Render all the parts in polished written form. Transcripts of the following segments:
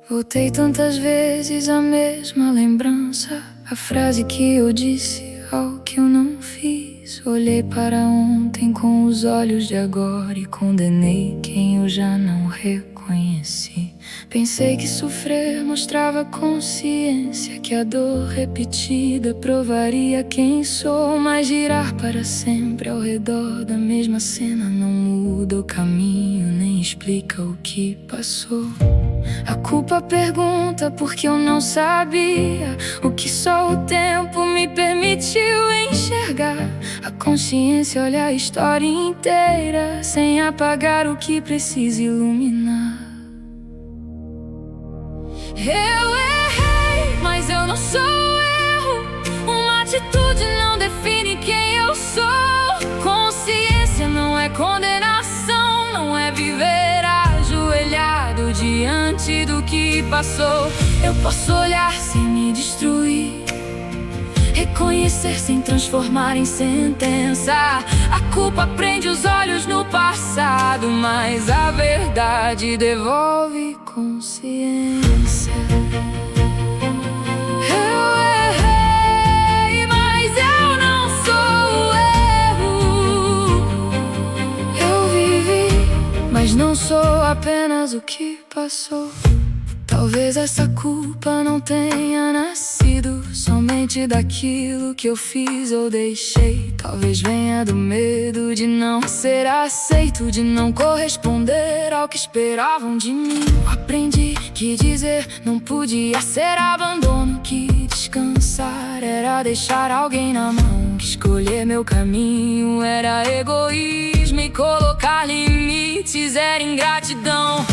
Voltei tantas vezes à mesma lembrança, a frase que eu disse ao que eu não fiz. Olhei para ontem com os olhos de agora e condenei quem eu já não reconheci. Pensei que sofrer mostrava consciência, que a dor repetida provaria quem sou. Mas girar para sempre ao redor da mesma cena não muda o caminho, nem explica o que passou. A culpa pergunta porque eu não sabia o que só o tempo me permitiu enxergar. A consciência olha a história inteira sem apagar o que precisa iluminar. Eu errei, mas eu não sou erro. Uma atitude não define quem eu sou. Consciência não é condenação, não é viver ajoelhado diante do que passou. Eu posso olhar sem me destruir, reconhecer sem transformar em sentença. A culpa prende os olhos no passado, mas a verdade devolve consciência. Eu errei, mas eu não sou o erro. Eu vivi, mas não sou apenas o que passou. Talvez essa culpa não tenha nascido somente daquilo que eu fiz ou deixei. Talvez venha do medo de não ser aceito, de não corresponder ao que esperavam de mim. Aprendi que dizer não podia ser abandono, que descansar era deixar alguém na mão, que escolher meu caminho era egoísmo e colocar limites era ingratidão.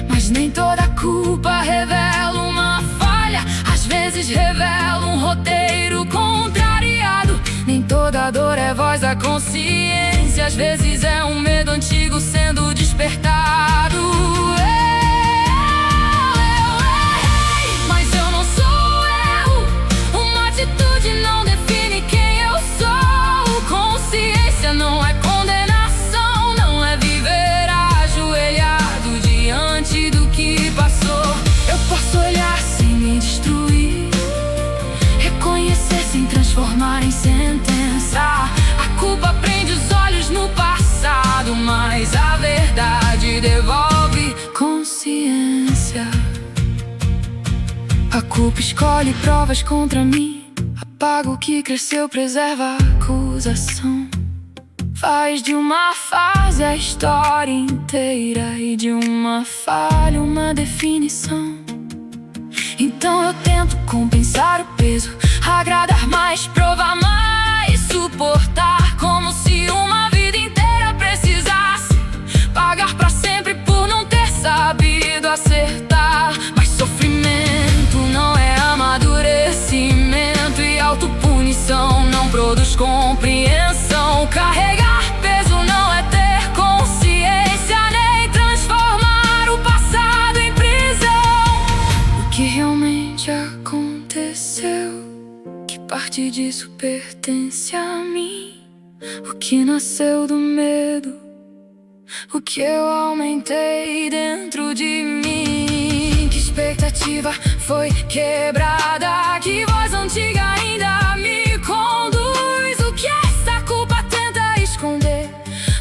Mas nem toda culpa revela uma falha, às vezes revela um roteiro contrariado. Nem toda dor é voz da consciência, às vezes é um medo antigo sendo despertado. Eu errei, mas eu não sou o erro. Uma atitude não define quem eu sou. Consciência não é condenação, não é viver ajoelhado diante do que passou. Eu posso olhar sem me destruir, reconhecer sem transformar em sentença. A culpa prende os olhos no passado, mas a verdade devolve consciência. A culpa escolhe provas contra mim, apaga o que cresceu, preserva a acusação. Faz de uma fase a história inteira e de uma falha uma definição. Então eu tento compensar o peso, agradar mais, provar mais, suportar como se uma vida inteira precisasse pagar pra sempre por não ter sabido acertar. Mas sofrimento não é amadurecimento e autopunição não produz compreensão. Carregar peso não é ter consciência, nem transformar o passado em prisão. O que realmente aconteceu, que parte disso pertence a mim? O que nasceu do medo, o que eu aumentei dentro de mim? Que expectativa foi quebrada, que voz antiga ainda me conduz? O que essa culpa tenta esconder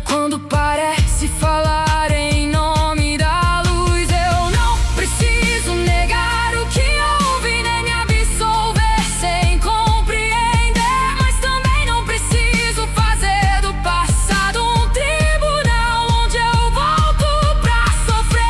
quando parece falar em nome da luz? Eu não preciso negar o que houve, nem me absolver sem compreender, mas também não preciso fazer do passado um tribunal onde eu volto pra sofrer.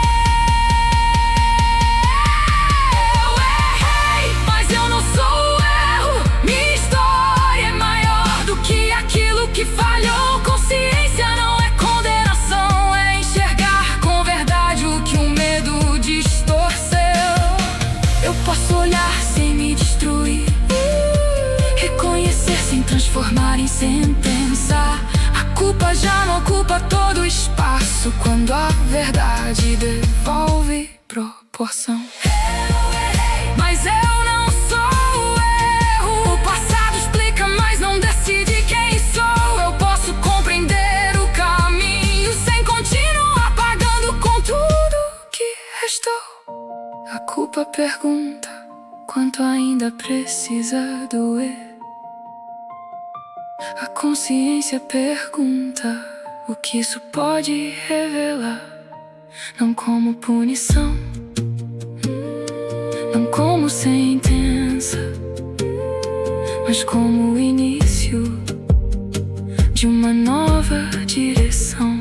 Eu errei, mas eu não sou o erro. Minha história é maior do que aquilo que falhou. Consciência não é condenação, é enxergar com verdade o que o medo distorceu. Eu posso olhar sem me destruir, reconhecer sem transformar em sentença. A culpa já não ocupa todo o espaço quando a verdade devolve proporção. Eu errei, mas eu não sou o erro. O passado explica, mas não decide quem culpa pergunta quanto ainda precisa doer. A consciência pergunta o que isso pode revelar. Não como punição, não como sentença, mas como o início de uma nova direção.